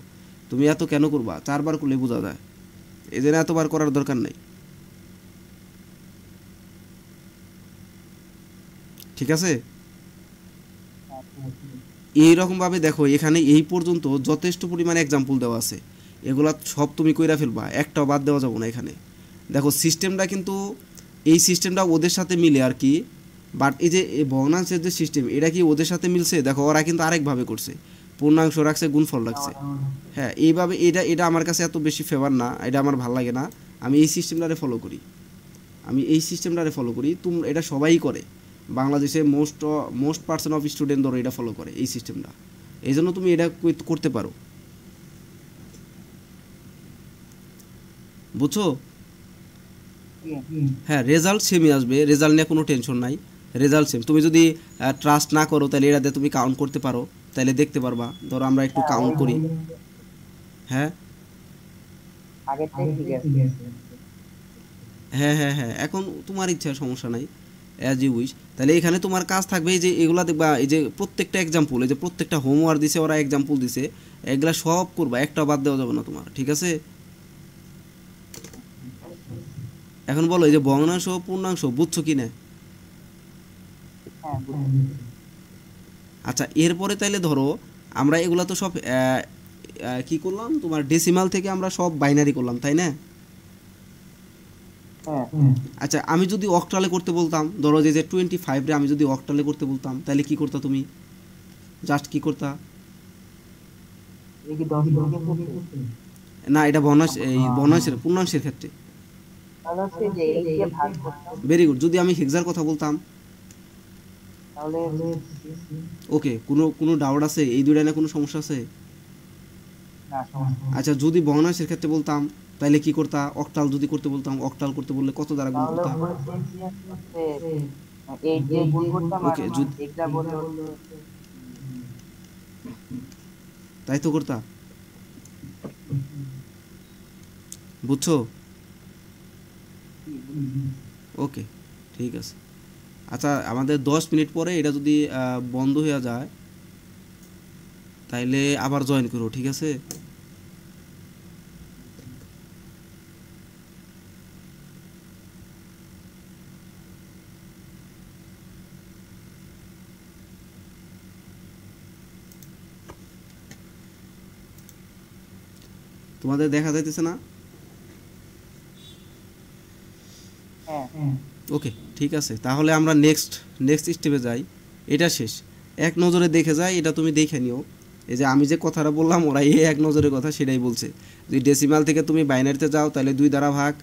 তুমি এত কেন করবা? 4বার করলে বোঝা যায়, এই জন্য এতবার করার দরকার নেই। ঠিক আছে? এইরকমভাবে দেখো এখানে এই পর্যন্ত যথেষ্ট পরিমাণে এক্সাম্পল দেওয়া আছে, এগুলা সব তুমি কইরা ফেলবা, একটাও বাদ দেওয়া যাবে না এখানে। দেখো সিস্টেমটা কিন্তু, এই সিস্টেমটা ওদের সাথে মিলে আর কি, বাট এই যে এই ভগ্নাংশের যে সিস্টেম, এটা কি ওদের সাথে মিলছে? দেখো ওরা কিন্তু আরেকভাবে করছে, পূর্ণাংশ রাখছে, গুণফল রাখছে। হ্যাঁ, এইভাবে এটা এটা আমার কাছে এত বেশি ফেভার না, এটা আমার ভালো লাগে না। আমি এই সিস্টেমটারে ফলো করি, এটা সবাই করে, বাংলাদেশে মোস্ট পার্সেন্ট অফ স্টুডেন্ট ধরো এটা ফলো করে এই সিস্টেমটা, এই জন্য তুমি এটা করতে পারো। বুঝছো? হ্যাঁ, রেজাল্ট সেমই আসবে, রেজাল্ট নিয়ে কোনো টেনশন নাই, রেজাল্ট সেম। তুমি যদি ট্রাস্ট না করো, তাহলে এটাতে তুমি কাউন্ট করতে পারো, তাহলে দেখতে পারবা। ধরো আমরা একটু কাউন্ট করি। হ্যাঁ হ্যাঁ হ্যাঁ হ্যাঁ, এখন তোমার ইচ্ছা, সমস্যা নাই, অ্যাজ ইউ উইশ। তাহলে এখানে তোমার কাজ থাকবে এই যে এগুলা দেখবা, এই যে প্রত্যেকটা এক্সাম্পল, এই যে প্রত্যেকটা হোমওয়ার্ক দিছে ওরা, এক্সাম্পল দিছে, এগুলা সব করবা, একটা বাদ দেওয়া যাবে না তোমার। ঠিক আছে? এখন বলো, এই যে ভগ্নাংশ পূর্ণাংশ বুঝছো কি না? আচ্ছা, এরপরে তাইলে ধরো আমরা এগুলা তো সব কি করলাম, তোমার ডেসিমাল থেকে আমরা সব বাইনারি করলাম, তাই না? আচ্ছা, আমি যদি অক্টালে করতে বলতাম, ধরো যে 25 রে আমি যদি অক্টালে করতে বলতাম, তাহলে কি করতে তুমি? জাস্ট কি করতা? এটা কি দশমিকের ক্ষেত্রে? না, এটা এই ভগ্নাংশের পূর্ণাংশের ক্ষেত্রে। তাহলে হচ্ছে যে এই দিয়ে ভাগ করতাম, ভেরি গুড। যদি আমি হেক্সার কথা বলতাম, তাহলে ওকে, কোনো ডাউট আছে এই দুইটা না, কোনো সমস্যা আছে? না সমস্যা নেই। আচ্ছা, যদি ভগ্নাংশের ক্ষেত্রে বলতাম তাহলে কি করতা? অক্টাল যদি করতে বলতাম, অক্টাল করতে বললে কত দ্বারা গুণ তাহলে করতা? উপরে চেঞ্জ করতে 8 দিয়ে গুণ করতাম, আর ওকে, যদি এগুলা বলে হচ্ছে তাই তো করতা, বুঝছো? ওকে, ঠিক আছে। আচ্ছা, আমাদের 10 মিনিট পরে এটা যদি বন্ধ হয়ে যায় তাইলে আবার জয়েন করো, ঠিক আছে? তোমাদের দেখা যাইতেছে না? হ্যাঁ ওকে, ঠিক আছে। তাহলে আমরা নেক্সট স্টেপে যাই। এটা শেষ, এক নজরে দেখে যাই, এটা তুমি দেখে নিও। এই যে আমি যে কথাটা বললাম, ওরা এই এক নজরের কথা সেটাই বলছে। যদি ডেসিমাল থেকে তুমি বাইনারিতে যাও তাহলে 2 দ্বারা ভাগ,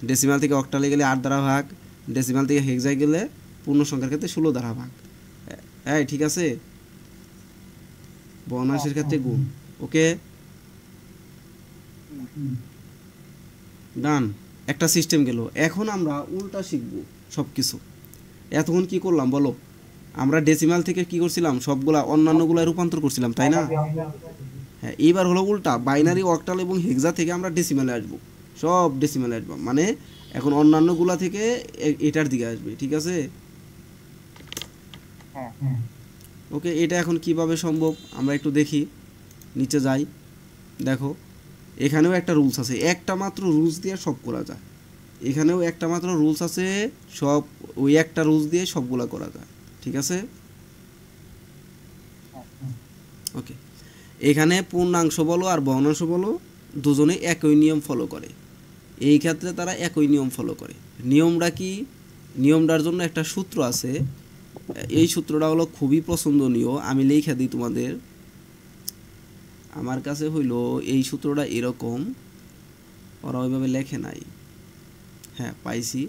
ডেসিমাল থেকে অক্টালে গেলে 8 দ্বারা ভাগ, ডেসিমাল থেকে হেক্সায় গেলে পূর্ণ সংখ্যার ক্ষেত্রে 16 দ্বারা ভাগ। হ্যাঁ, ঠিক আছে। ভগ্নাংশের ক্ষেত্রে গুণ। ওকে, ডান। একটা সিস্টেম গেল। এখন আমরা উল্টা শিখব সব কিছু। এতক্ষণ কি করলাম বলো? আমরা ডেসিমাল থেকে কি করছিলাম? সবগুলা অন্যান্যগুলায় রূপান্তর করছিলাম, তাই না? হ্যাঁ, এইবার হলো উল্টা। বাইনারি, অক্টাল এবং হেক্সা থেকে আমরা ডেসিমালে আসবো, সব ডেসিমালে আসবো। মানে এখন অন্যান্যগুলা থেকে এটার দিকে আসবে, ঠিক আছে? হ্যাঁ ওকে, এটা এখন কিভাবে সম্ভব আমরা একটু দেখি, নিচে যাই। দেখো, এখানেও একটা রুলস আছে, একটা মাত্র রুলস দিয়ে সব করা যায়। এখানেও একটা মাত্র রুলস আছে, সব ওই একটা রুলস দিয়ে সবগুলা করা যায়, ঠিক আছে? ওকে, এখানে পূর্ণাংশ বলো আর ভগ্নাংশ বলো, দুজনে একই নিয়ম ফলো করে। এই ক্ষেত্রে তারা একই নিয়ম ফলো করে। নিয়মটা কি? নিয়মটার জন্য একটা সূত্র আছে। এই সূত্রটা হলো খুবই পছন্দনীয়, আমি লিখে দিই তোমাদের। আমার কাছে হইলো এই সূত্রটা এরকম, ওরা ওইভাবে লেখে নাই। হ্যাঁ, পাইছি।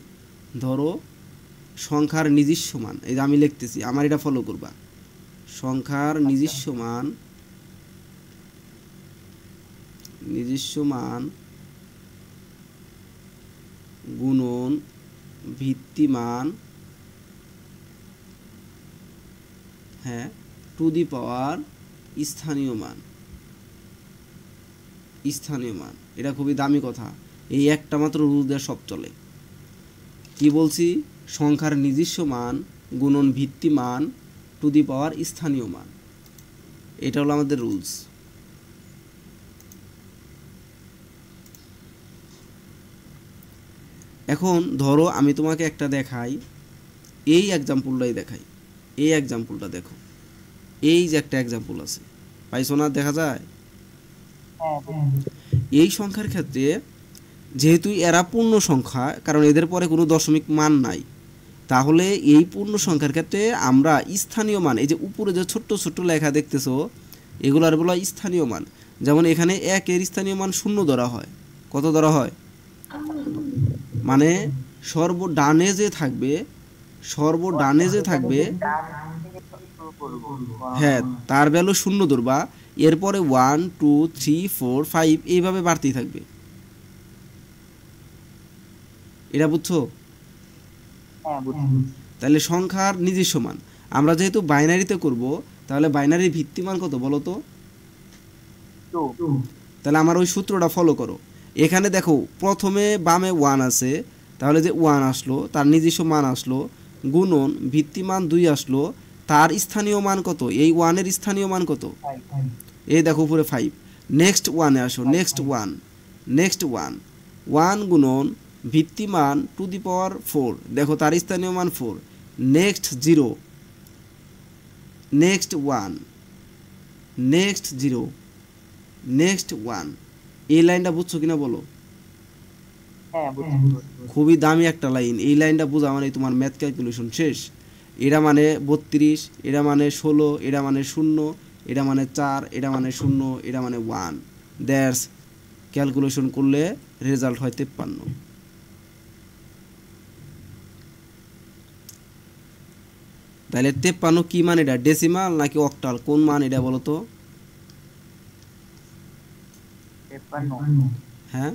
ধরো সংখ্যার নিজস্ব মান, এই যে আমি লিখতেছি, আমার এটা ফলো করবা। সংখ্যার নিজস্ব মান গুণন ভিত্তিমান, হ্যাঁ, টু দি পাওয়ার স্থানীয় মান। এটা খুবই দামি কথা। এই একটা মাত্র রুল দিয়ে সব চলে। কি বলছি? সংখ্যার নিজস্ব মান গুণন ভিত্তিমান টু দি পাওয়ার স্থানীয় মান। এটা হলো আমাদের রুলস। এখন ধরো আমি তোমাকে একটা দেখাই, এই এক্সাম্পলটাই দেখাই। এই এক্সাম্পলটা দেখো, এই যে একটা এক্সাম্পল আছে, পাইছো না? দেখা যায় এই সংখ্যার ক্ষেত্রে, যেহেতু এরা পূর্ণ সংখ্যা, কারণ এদের পরে কোনো দশমিক মান নাই, তাহলে এই পূর্ণ সংখ্যার ক্ষেত্রে আমরা স্থানীয় মান, এই যে উপরে যে ছোট্ট ছোট্ট লেখা দেখতেছো, এগুলার বলা স্থানীয় মান। যেমন এখানে 1 এর স্থানীয় মান 0 ধরা হয়। কত ধরা হয়? মানে সর্বডানে যে থাকবে, হ্যাঁ, তার ভ্যালু 0 ধরবা। এরপরে 1 2 3 4 5 এইভাবে বাড়তেই থাকবে। এটা বুঝছো? তাহলে সংখ্যার নিজস্ব মান, আমরা যেহেতু বাইনারিতে করব, তাহলে বাইনারির ভিত্তিমান কত বলো তো? তাহলে আমার ওই সূত্রটা ফলো করো। এখানে দেখো, প্রথমে বামে 1 আছে, তাহলে যে 1 আসলো তার নিজস্ব মান আসলো, গুণন ভিত্তিমান 2 আসলো, তার স্থানীয় মান কত? এই 1 এর স্থানীয় মান কত? এই দেখো উপরে 5। নেক্সট 1 এ আসো, নেক্সট 1 গুণন ভিত্তিমান টু দি পাওয়ার 4, দেখো তার স্থানীয় মান 4। Next 0, next 1, next 0, next 1। এই লাইনটা বুঝছো কিনা বলো? খুবই দামি একটা লাইন। এই লাইনটা বোঝা মানে তোমার ম্যাথ ক্যালকুলেশন শেষ। এটা মানে 32, এটা মানে 16, এটা মানে 0, এটা মানে 4, এটা মানে 0, এটা মানে 1। দ্যাটস ক্যালকুলেশন করলে রেজাল্ট হয় 53। তাহলে 53 কি মান? এটা ডেসিমাল নাকি অক্টাল, কোন মান এটা বলো তো? 53 হ্যাঁ,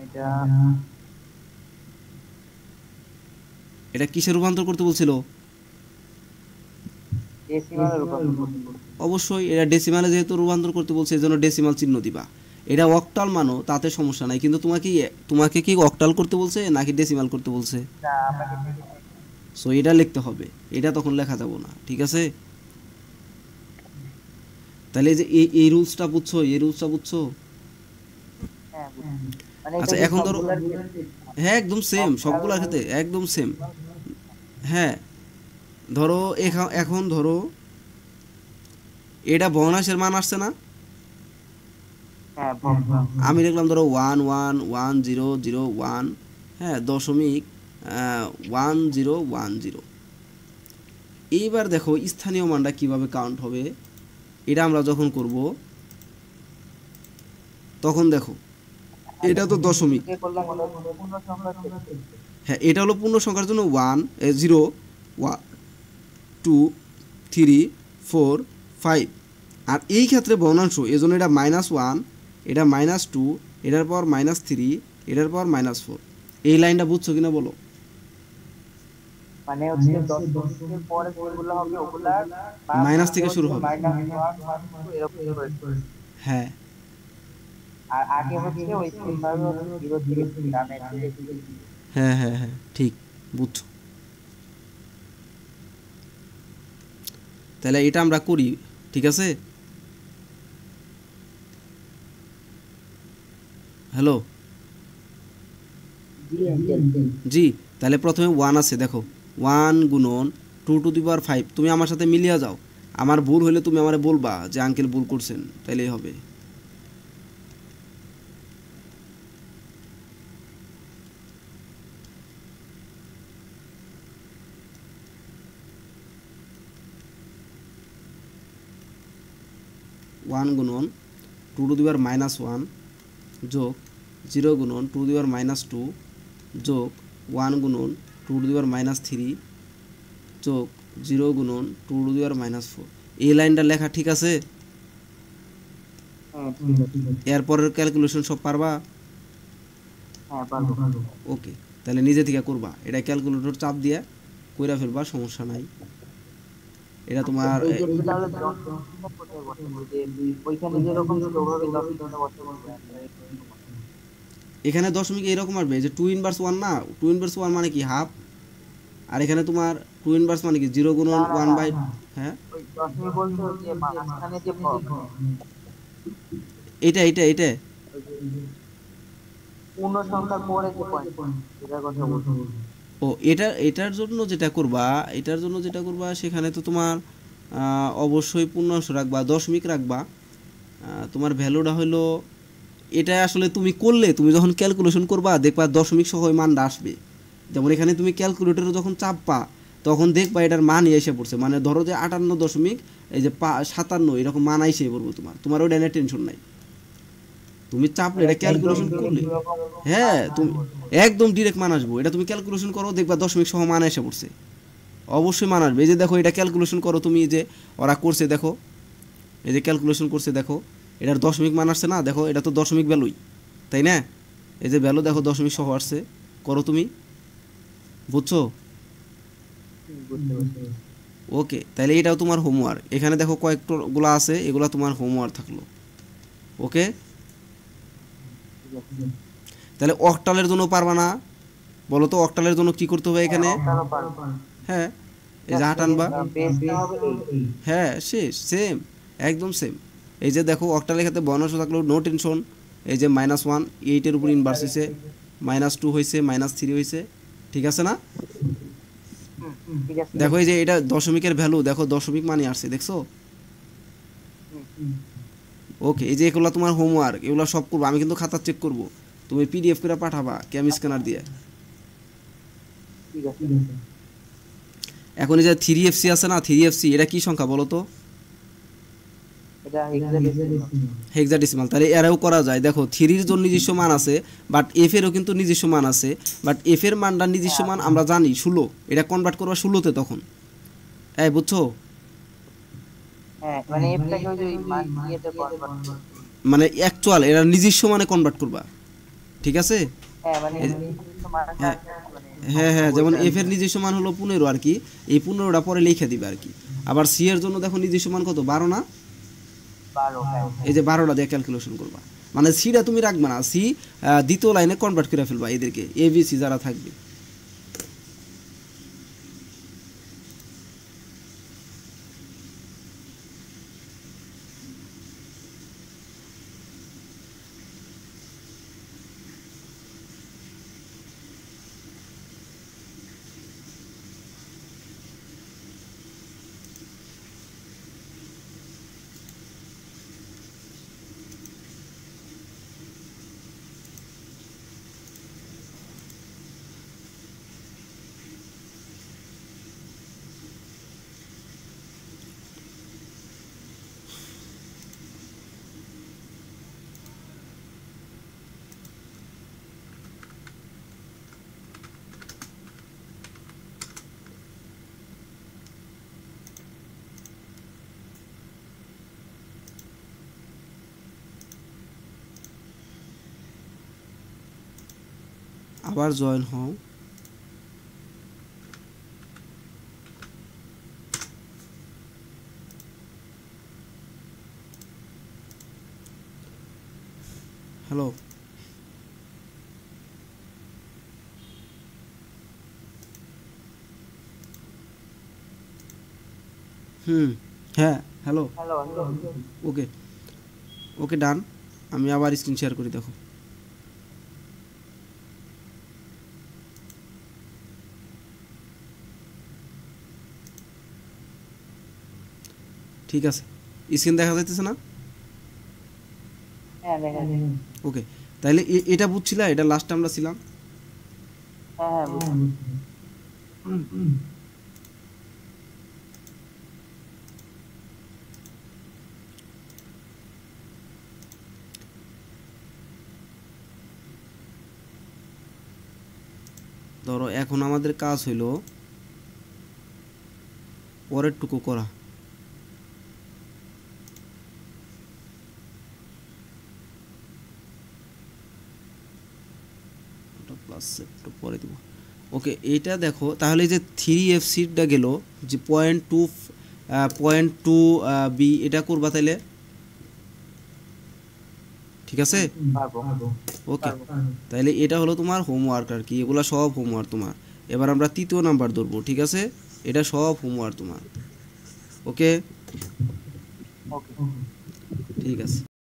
এটা এটা কিসে রূপান্তর করতে বলছিল? ডেসিমালের উপর করতে। অবশ্যই এটা ডেসিমালে যেহেতু রূপান্তর করতে বলছে এজন্য ডেসিমাল চিহ্ন দিবা। এটা অক্টাল মানো তাতে সমস্যা নাই, কিন্তু তোমাকে কি অক্টাল করতে বলছে নাকি ডেসিমাল করতে বলছে? না আমাকে সো এটা লিখতে হবে, এটা তখন লেখা যাব না, ঠিক আছে? তাহলে এই যে এই রুলসটা বুঝছো, এই রুলসটা বুঝছো? হ্যাঁ বুঝছি। মানে এটা আচ্ছা কি এখন ধরো, সবগুলার ক্ষেত্রে? হ্যাঁ একদম সেম, সবগুলোর ক্ষেত্রে একদম সেম। হ্যাঁ, ধরো এখন ধরো এটা ভগ্নাংশের মান আসছে না? হ্যাঁ ভগ্নাংশ। আমি লিখলাম ধরো 1111001, হ্যাঁ, 101010। এইবার দেখো স্থানীয় মানটা কিভাবে কাউন্ট হবে, এটা আমরা যখন করব তখন দেখো এটা তো দশমিক। যে করলাম হলো পূর্ণ সংখ্যার ক্ষেত্রে। হ্যাঁ, এটা হলো পূর্ণ সংখ্যার জন্য 1 0 2 3 4 5। আর এই ক্ষেত্রে ভগ্নাংশ এজন্য এটা -1, এটা -2, এটার পর -3, এটার পর -4। এই লাইনটা বুঝছো কিনা বলো? মানে হচ্ছে 10 দশমিকের পরে যেগুলো হবে ওগুলার মাইনাস থেকে শুরু হবে। -1 -2 এরকম করে। হ্যাঁ আর আগে হচ্ছে ওই সেম ভাবে হচ্ছে 0 থেকে ডানে দিকে। হ্যাঁ হ্যাঁ হ্যাঁ, ঠিক বুঝছো। তাহলে এটা আমরা করি, ঠিক আছে? হ্যালো, জি আঙ্কেল। জি। তাহলে প্রথমে 1 আছে, দেখো 1 গুণন 2^5। তুমি আমার সাথে মিলিয়ে যাও, আমার ভুল হলে তুমি আমারে বলবা যে আঙ্কেল ভুল করছেন, তাইলেই হবে। ওয়ান গুণন 2^-1 যোগ 0 গুণন 2^-2 যোগ 1 গুণন 2^-3 যোগ 0 গুণন 2^-4। এই লাইনটা লেখা ঠিক আছে? হ্যাঁ ঠিক আছে। এরপরের ক্যালকুলেশন সব পারবা? হ্যাঁ পারবো। ওকে, তাহলে নিজে থেকে করবা, এটা ক্যালকুলেটর চাপ দিয়ে কইরা ফেলবা, সমস্যা নাই। এটা তোমার এই যে তাহলে 10 কোথায় বসাবো? যে ওইখানে যেরকম ছিল ওভাবে 10 বসাবো। এখানে দশমিক এইরকম আসবে যে 2^1 না, 2^1 মানে কি হাফ, আর এখানে তোমার 2^, মানে কি 0 গুণন না, না, 1 না। বাই। হ্যাঁ, ওই দশমিক বলতে ওই যে মাঝখানে যে এটা এটা এটা ওই যে পূর্ণ সংখ্যার পরে যে পয়েন্ট এটার কথা বলছি। ও এটার জন্য যেটা করবা, এটার জন্য যেটা করবা সেখানে তো তোমার অবশ্যই পূর্ণাংশ রাখবা, দশমিক রাখবা। তোমার ভ্যালুটা হলো, এটা আসলে তুমি করলে, তুমি যখন ক্যালকুলেশন করবা দেখবা দশমিক সহ ওই মানটা আসবে। যেমন এখানে তুমি ক্যালকুলেটরে যখন চাপবা তখন দেখবা এটার মান এসে পড়ছে, মানে ধরো যে 58 এই যে 57 এরকম মান এসে পড়বে তোমার ওইটা নিয়ে টেনশন নাই। তুমি চাপলে এটা ক্যালকুলেশন করলে, হ্যাঁ তুমি একদম ডিরেক্ট মান আসবো। এটা তুমি ক্যালকুলেশন করো দেখবা দশমিক সহ মান এসে পড়ছে, অবশ্যই মান আসবে। এই যে দেখো এটা ক্যালকুলেশন করো তুমি, যে ওরা করছে দেখো, এই যে ক্যালকুলেশন করছে দেখো, এটার দশমিক মান আসছে না, দেখো এটা তো দশমিক ভ্যালুই, তাই না? এই যে ভ্যালু দেখো দশমিক সহ আসছে, করো তুমি, বুঝছো? ওকে, তাহলে এটাও তোমার হোমওয়ার্ক। এখানে দেখো কয়েকগুলো আছে, এগুলো তোমার হোমওয়ার্ক থাকলো। ওকে, তাহলে অক্টালের জন্য পারবা না? বলো তো অক্টালের জন্য কি করতে হবে এখানে? হ্যাঁ, এই যে 8 আনবা, হ্যাঁ শেষ, সেম, একদম সেম। এই যে দেখো অক্টালের ক্ষেত্রে বর্ণাংশ থাকলেও নো টেনশন। এই যে -1 8-এর উপর ইনভার্স হয়েছে, -2 হয়েছে, -3 হয়েছে, ঠিক আছে না? দেখো এই যে এটা দশমিকের ভ্যালু, দেখো দশমিক মানে আসছে, দেখছো? ওকে, এই যে এগুলো তোমার হোমওয়ার্ক, এগুলো সব করবো আমি, কিন্তু খাতা চেক করব, তুমি PDF করে পাঠাবা ক্যাম স্ক্যানার দিয়ে। ঠিক আছে। এখন এই যে 3FC আছে না, 3FC এটা কি সংখ্যা বলো তো? এটা হেক্সাডেসিমাল। হেক্সাডেসিমাল। তাহলে এরাও করা যায়। দেখো 3 এর জন্য নিজস্ব মান আছে, বাট এফ এরও কিন্তু নিজস্ব মান আছে, বাট এফ এর মানটা নিজস্ব মান আমরা জানি 16, এটা কনভার্ট করবা 16তে তখন। এই বুঝছো? হ্যাঁ মানে এফটাকে ওই যে মান দিয়েতে কনভার্ট করে। মানে অ্যাকচুয়াল এরা নিজস্ব মানে কনভার্ট করবা, ঠিক আছে? হ্যাঁ মানে নিজস্ব মানটা মানে হ্যাঁ হ্যাঁ, যেমন এফ এর নিজস্ব মান হলো 15 আর কি, এই 15টা পরে লিখে দিবে আর কি। আবার সি এর জন্য দেখো নিজস্ব মান কত, 12 না? 12। হ্যাঁ এই যে 12টা দিয়ে ক্যালকুলেশন করবা, মানে সিটা তুমি রাখবা না, সি দ্বিতীয় লাইনে কনভার্ট করে ফেলবা এদেরকে, এ বি সি যারা থাকবে। আবার জয়েন হও। হ্যালো, হ্যাঁ হ্যালো, হ্যালো। ওকে ওকে ডান। আমি আবার স্ক্রিন শেয়ার করি, দেখো। ঠিক আছে, স্ক্রিন দেখা যাইতেছে না? হ্যাঁ দেখা যায়। ওকে, তাহলে এটা বুঝছিলা, এটা লাস্ট আমরা ছিলাম। হ্যাঁ হ্যাঁ বুঝছি। ধরো এখন আমাদের কাজ হইলো পরের টুকু করা। প্লাস একটু পরে দেবো। ওকে, এইটা দেখো তাহলে এই যে 3FC-টা গেল যে পয়েন্ট টু বি, এটা করবা তাইলে, ঠিক আছে? পারবো। ওকে, তাইলে এটা হলো তোমার হোমওয়ার্ক আর কি, এগুলা সব হোমওয়ার্ক তোমার। এবার আমরা 3য় নাম্বার ধরবো, ঠিক আছে? এটা সব হোমওয়ার্ক তোমার। ওকে, ওকে। ঠিক আছে।